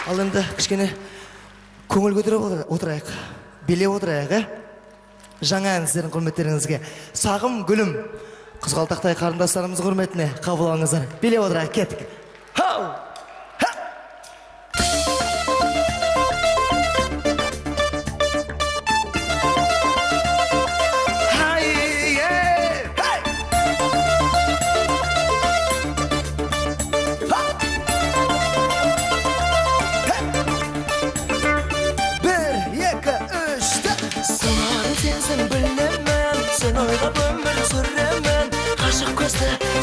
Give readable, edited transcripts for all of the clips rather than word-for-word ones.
Ал енді кішкене көңіл көтеріп отырайық. Билеп отырайық, Жаңа ән сіздердің құрметтеріңізге. Сағым гүлім. Қызғалтақтай қарындастарымыз құрметіне қабыл алыңыздар. Билеп отырайық, кеттік. Хау!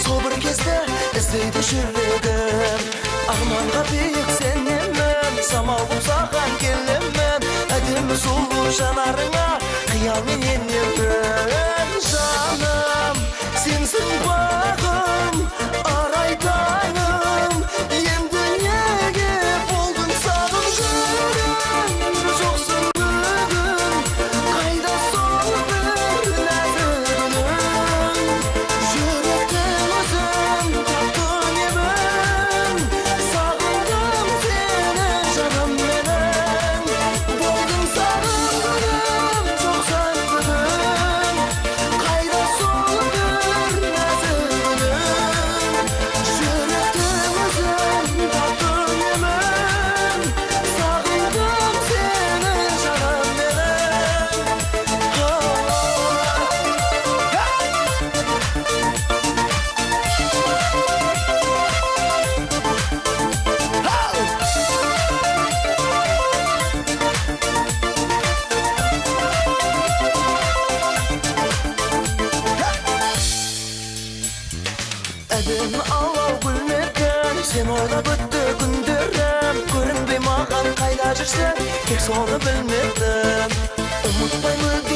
Сол бір кезде іздейді жүрегім Арманға биік сенемін Самал болып саған келемін Әдемі сұлу жанарыңа Қиялмен енемін Жаным, сенсің бағым Арай таңым Енді неге болдың сағым жүрім Жоқсың бүгін Қайда сол бір нәзік Әдемі алау гүлмекен Сен ойлап өтті күндерім Көрінбей маған қайда жүрсең Тек соны білмедім Ұмытпаймын